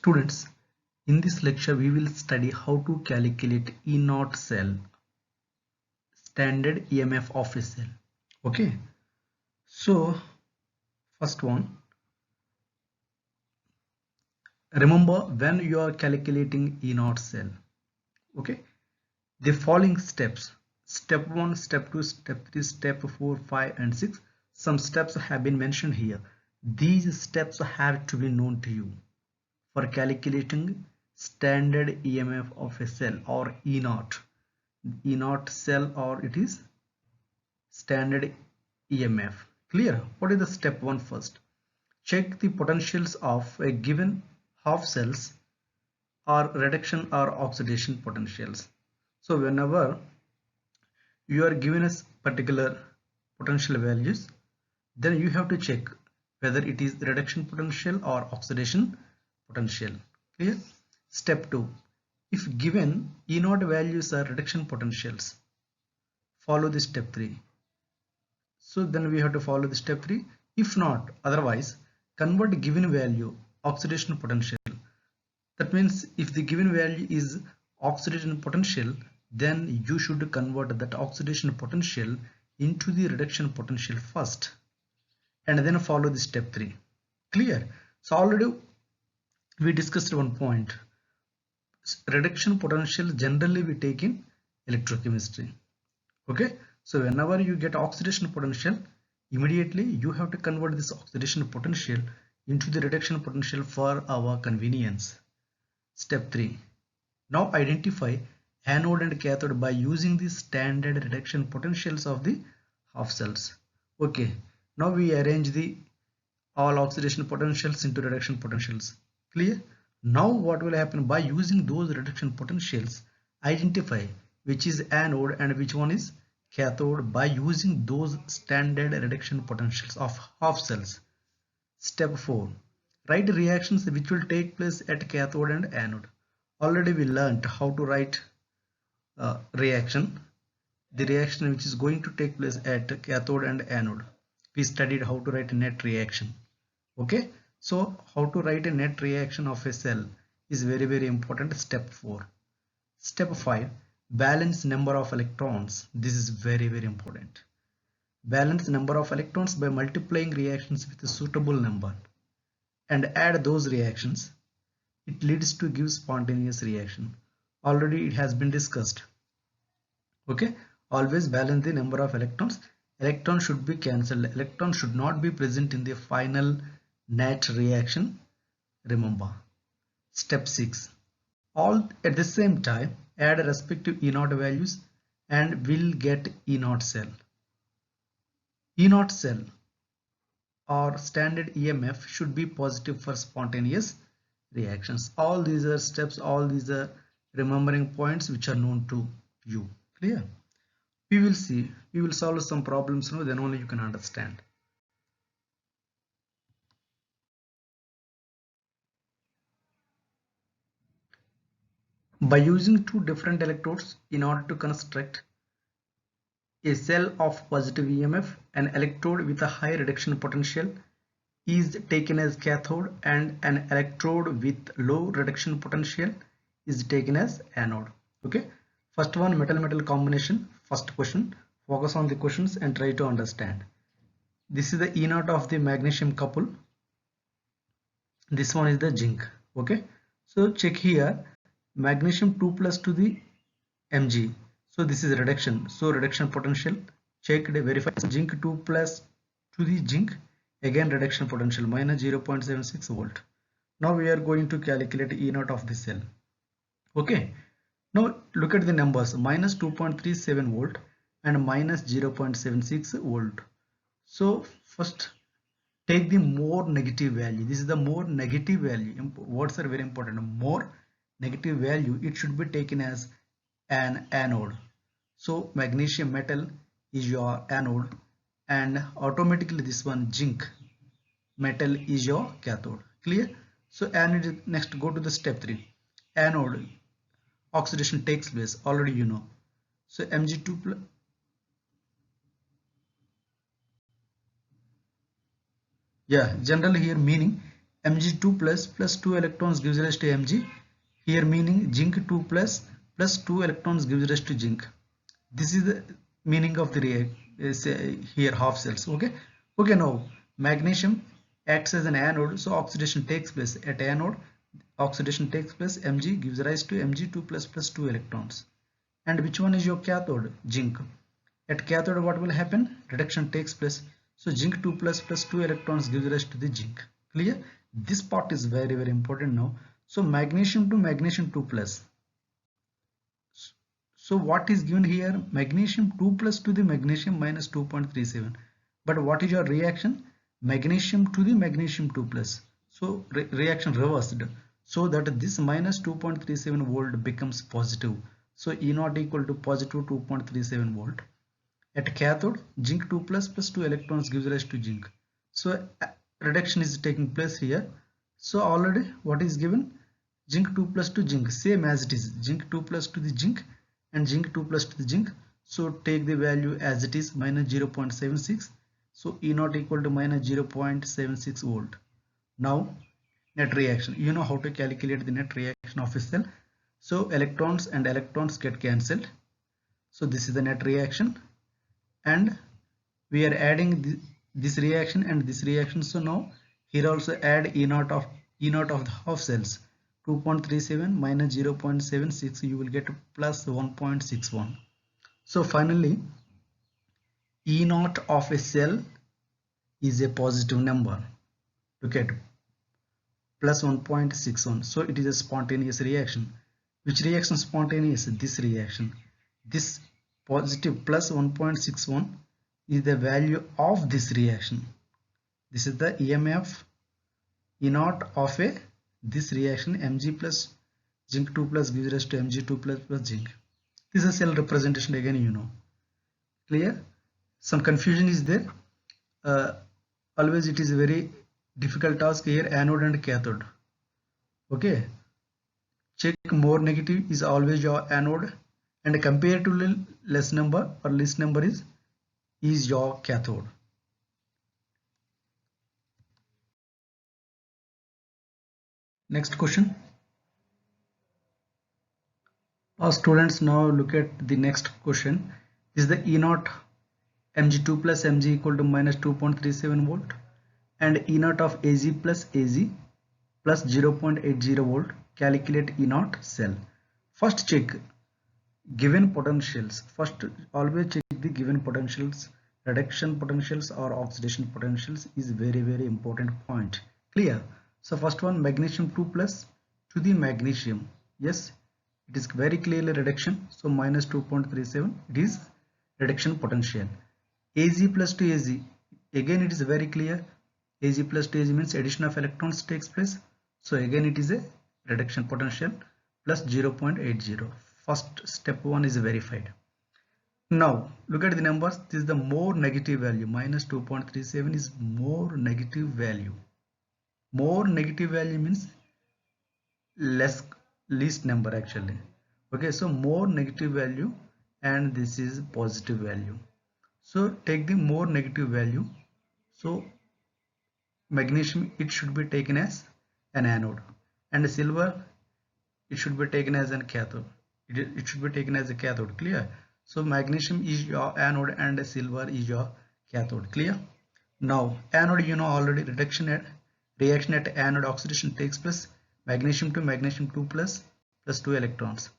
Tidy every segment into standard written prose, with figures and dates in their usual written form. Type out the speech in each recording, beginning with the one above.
Students, in this lecture we will study how to calculate E0 cell, standard EMF of a cell. Okay, so first one, remember when you are calculating E0 cell, okay, the following steps: step 1, step 2, step 3, step 4, 5 and 6. Some steps have been mentioned here. These steps have to be known to you for calculating standard EMF of a cell or E0 cell, or it is standard EMF. Clear? What is the step 1 first? Check the potentials of a given half cells or reduction or oxidation potentials. So whenever you are given a particular potential values, then you have to check whether it is reduction potential or oxidation potential. Clear? Step 2, if given E0 values are reduction potentials, follow the step 3. So then we have to follow the step 3. If not, otherwise convert given value oxidation potential. That means if the given value is oxidation potential, then you should convert that oxidation potential into the reduction potential first and then follow the step 3. Clear? So already we discussed one point. Reduction potential generally we take in electrochemistry. Okay, so whenever you get oxidation potential, immediately you have to convert this oxidation potential into the reduction potential for our convenience. Step 3, now identify anode and cathode by using the standard reduction potentials of the half cells. Okay, now we arrange the all oxidation potentials into reduction potentials. Clear? Now what will happen, by using those reduction potentials, identify which is anode and which one is cathode by using those standard reduction potentials of half cells. Step 4, write reactions which will take place at cathode and anode. Already we learnt how to write reaction, the reaction which is going to take place at cathode and anode. We studied how to write a net reaction. Okay, so how to write a net reaction of a cell is very important. Step 4. Step 5, balance number of electrons. This is very important. Balance number of electrons by multiplying reactions with a suitable number and add those reactions. It leads to give spontaneous reaction. Already it has been discussed. Okay, always balance the number of electrons. Electron should be cancelled. Electron should not be present in the final net reaction. Remember. Step 6, all at the same time add respective E0 values and will get E0 cell. E0 cell or standard EMF should be positive for spontaneous reactions. All these are steps, all these are remembering points which are known to you. Clear? We will see, we will solve some problems, then only you can understand. By using two different electrodes in order to construct a cell of positive EMF, an electrode with a high reduction potential is taken as cathode and an electrode with low reduction potential is taken as anode. Okay, first one, metal combination. First question, focus on the questions and try to understand. This is the E0 of the magnesium couple. This one is the zinc. Okay, so check here, magnesium 2 plus to the Mg, so this is reduction, so reduction potential checked, verified. Zinc 2 plus to the zinc, again reduction potential minus 0.76 volt. Now we are going to calculate E0 of the cell. Okay, now look at the numbers, minus 2.37 volt and minus 0.76 volt. So first take the more negative value. This is the more negative value. Words are very important. More negative value, it should be taken as an anode. So magnesium metal is your anode and automatically this one zinc metal is your cathode. Clear? So anode, next go to the step 3. Anode oxidation takes place, already you know. So Mg2 plus, yeah, generally here meaning Mg2 plus 2 electrons gives rise to Mg. Here meaning zinc 2 plus 2 electrons gives rise to zinc. This is the meaning of the here half cells. Okay, now magnesium acts as an anode, so oxidation takes place at anode. Oxidation takes place, Mg gives rise to Mg2 plus 2 electrons. And which one is your cathode? Zinc. At cathode what will happen? Reduction takes place, so zinc 2 plus 2 electrons gives rise to the zinc. Clear? This part is very important now. So magnesium to magnesium 2 plus. So what is given here? Magnesium 2 plus to the magnesium minus 2.37. But what is your reaction? Magnesium to the magnesium 2 plus. So reaction reversed. So that this minus 2.37 volt becomes positive. So E naught equal to positive 2.37 volt. At cathode, zinc 2 plus 2 electrons gives rise to zinc. So reduction is taking place here. So already what is given? Zinc 2 plus to zinc, same as it is. Zinc 2 plus to the zinc and zinc 2 plus to the zinc. So take the value as it is, minus 0.76. So E naught equal to minus 0.76 volt. Now net reaction. You know how to calculate the net reaction of a cell. So electrons and electrons get cancelled. So this is the net reaction. And we are adding this reaction and this reaction. So now here also add E naught of the half cells. 2.37 minus 0.76, you will get plus 1.61. So finally E naught of a cell is a positive number. Look at plus 1.61. So it is a spontaneous reaction. Which reaction spontaneous? This reaction. This positive plus 1.61 is the value of this reaction. This is the EMF E naught of this reaction. Mg plus zinc 2 plus gives rise to Mg2 plus zinc. This is a cell representation again, you know. Clear? Some confusion is there. Always it is a very difficult task here, anode and cathode. Okay, check more negative is always your anode and comparatively less number or least number is your cathode. Next question. Students, now look at the next question. This is the E naught Mg2 plus Mg equal to minus 2.37 volt and E naught of Az plus 0.80 volt. Calculate E naught cell. First check given potentials. First always check the given potentials. Reduction potentials or oxidation potentials is very important point. Clear? So first one, magnesium 2 plus to the magnesium. Yes, it is very clearly reduction. So minus 2.37, it is reduction potential. Az plus to Az, again it is very clear. Az plus to Az means addition of electrons takes place. So again it is a reduction potential plus 0.80. First step 1 is verified. Now look at the numbers. This is the more negative value. Minus 2.37 is more negative value. More negative value means least number actually. Okay, so more negative value and this is positive value. So take the more negative value. So magnesium, it should be taken as an anode, and silver, it should be taken as an cathode. It should be taken as a cathode. Clear? So magnesium is your anode and silver is your cathode. Clear? Now anode, you know already, reaction at anode, oxidation takes place, magnesium to magnesium 2 plus 2 electrons.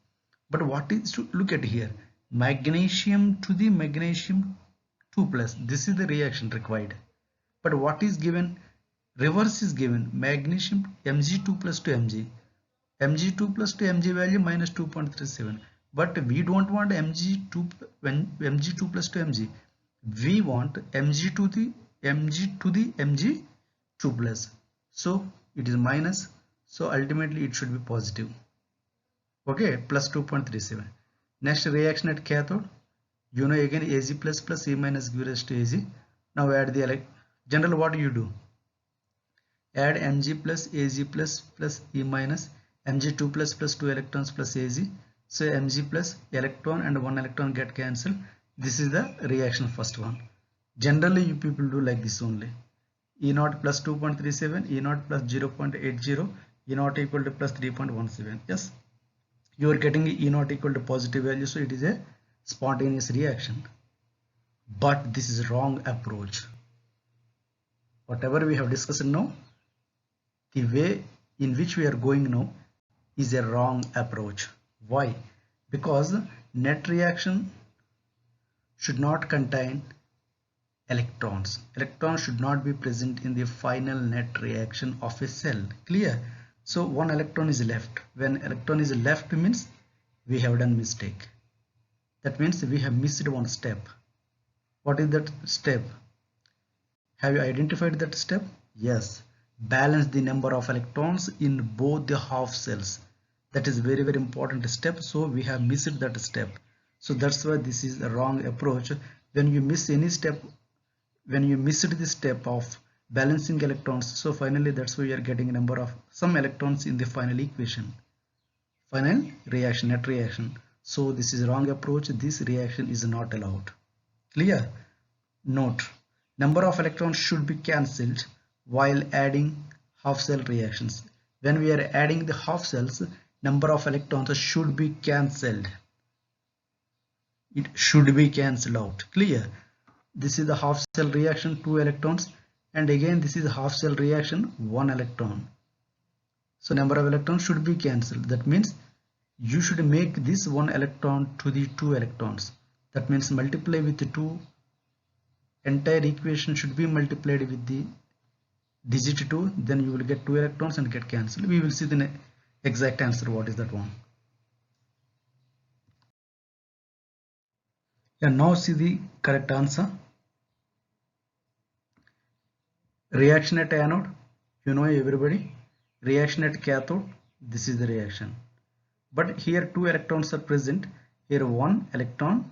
But what is to look at here? Magnesium to the magnesium 2 plus. This is the reaction required. But what is given? Reverse is given. Magnesium Mg2 plus to Mg. Mg2 plus to Mg value minus 2.37. But we don't want Mg2 plus to Mg. We want Mg to the Mg2 plus. So it is minus. So ultimately it should be positive. Okay, plus 2.37. Next reaction at cathode. You know again Az plus E minus gives rise to Az. Now add the general, what do you do? Add Mg plus Az plus E minus Mg2 plus 2 electrons plus Az. So Mg plus electron and 1 electron get cancelled. This is the reaction first one. Generally you people do like this only. E naught plus 2.37, E naught plus 0.80, E naught equal to plus 3.17. Yes, you are getting E naught equal to positive value, so it is a spontaneous reaction. But this is wrong approach. Whatever we have discussed now, the way in which we are going now is a wrong approach. Why? Because net reaction should not contain electrons. Electrons should not be present in the final net reaction of a cell. Clear? So one electron is left. When electron is left means we have done mistake. That means we have missed one step. What is that step? Have you identified that step? Yes. Balance the number of electrons in both the half cells. That is very important step. So we have missed that step. So that's why this is the wrong approach. When you miss any step, when you missed the step of balancing electrons, so finally that's why you are getting a number of some electrons in the final equation, final reaction, net reaction. So this is wrong approach. This reaction is not allowed. Clear? Note, number of electrons should be cancelled while adding half cell reactions. When we are adding the half cells, number of electrons should be cancelled. It should be cancelled out. Clear? This is the half cell reaction, 2 electrons, and again this is half cell reaction, 1 electron. So number of electrons should be cancelled. That means you should make this 1 electron to the 2 electrons. That means multiply with the 2. Entire equation should be multiplied with the digit 2, then you will get 2 electrons and get cancelled. We will see the exact answer. What is that one? And now see the correct answer. Reaction at anode, you know everybody. Reaction at cathode, this is the reaction. But here 2 electrons are present. Here 1 electron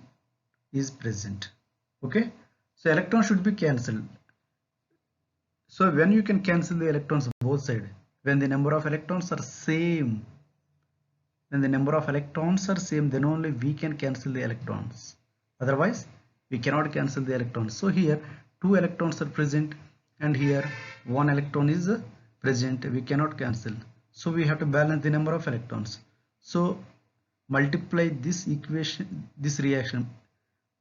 is present. Okay. So electron should be cancelled. So when you can cancel the electrons both sides, when the number of electrons are same, then only we can cancel the electrons. Otherwise, we cannot cancel the electrons. So here 2 electrons are present and here 1 electron is present. We cannot cancel. So we have to balance the number of electrons. So multiply this equation, this reaction.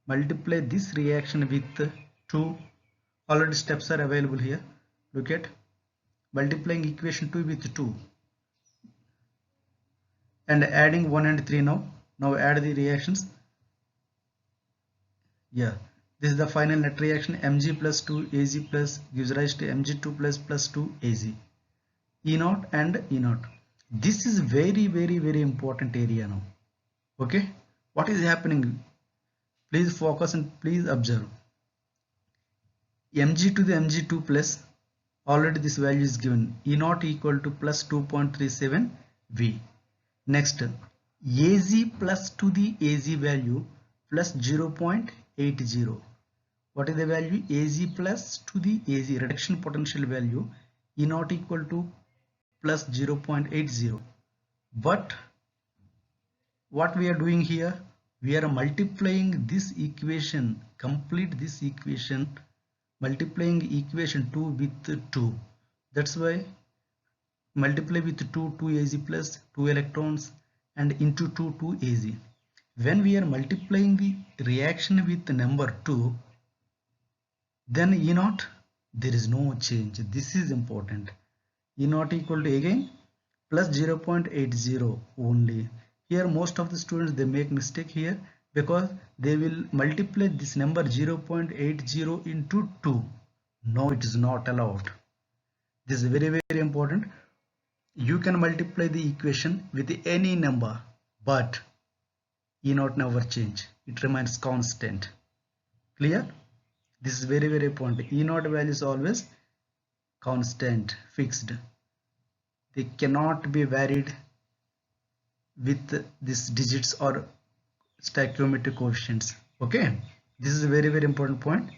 Multiply this reaction with 2. Already steps are available here. Look at multiplying equation 2 with 2 and adding 1 and 3 now. Now add the reactions. Yeah, this is the final net reaction. Mg plus 2 Az plus gives rise to Mg2 plus 2 Az. E0 and E0. This is very important area now. Okay, what is happening? Please focus and please observe. Mg to the Mg2 plus, already this value is given, E0 equal to plus 2.37 V. Next, Az plus to the Az value plus 0.80. What is the value? Az plus to the Az, reduction potential value, E0 equal to plus 0.80. But what we are doing here, we are multiplying this equation, complete this equation, multiplying equation 2 with 2. That's why multiply with 2 Az plus 2 electrons and into 2 Az. When we are multiplying the reaction with the number 2, then E0, there is no change. This is important. E0 equal to again plus 0.80 only. Here most of the students, they make mistake here because they will multiply this number 0.80 into 2. No, it is not allowed. This is very important. You can multiply the equation with any number, but E0 never change. It remains constant. Clear? This is very important. E0 value is always constant, fixed. They cannot be varied with these digits or stoichiometric coefficients. Okay, this is a very important point.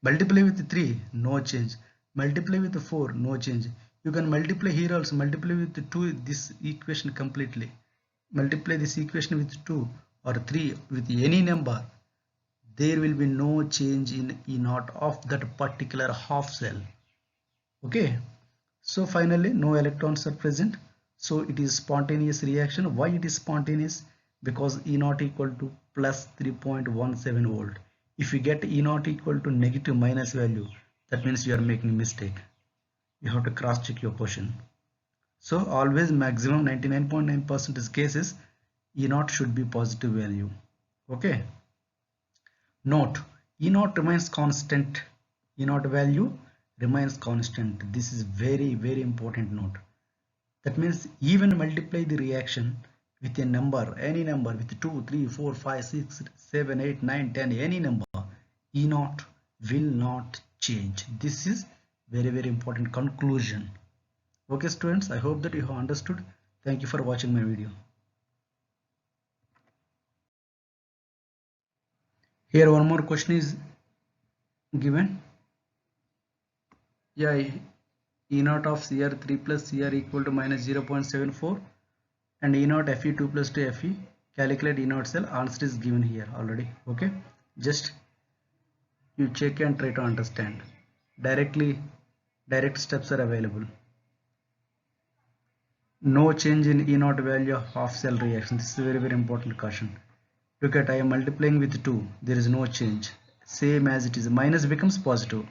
Multiply with 3, no change. Multiply with 4, no change. You can multiply here also, multiply with 2, this equation completely. Multiply this equation with 2 or 3 with any number. There will be no change in E0 of that particular half cell. Okay, so finally no electrons are present, so it is spontaneous reaction. Why it is spontaneous? Because E naught equal to plus 3.17 volt. If you get E naught equal to negative minus value, that means you are making mistake. You have to cross check your question. So always maximum 99.9% cases E naught should be positive value. Okay. Note, E naught remains constant. E naught value remains constant. This is very important note. That means even multiply the reaction with a number, any number with 2, 3, 4, 5, 6, 7, 8, 9, 10, any number, E naught will not change. This is very important conclusion. Okay students, I hope that you have understood. Thank you for watching my video. Here one more question is given. Yeah, E naught of Cr3 plus Cr equal to minus 0.74 and E naught Fe2 plus 2 Fe. Calculate E naught cell. Answer is given here already. Okay, just you check and try to understand. Direct steps are available. No change in E naught value of half cell reaction. This is a very important caution. Look at, I am multiplying with 2. There is no change. Same as it is. Minus becomes positive.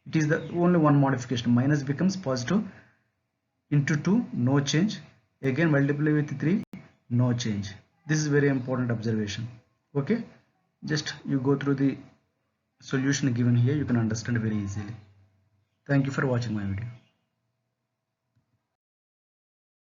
It is the only one modification. Minus becomes positive. Into 2, no change. Again multiply with 3, no change. This is very important observation. Okay, just you go through the solution given here, you can understand very easily. Thank you for watching my video.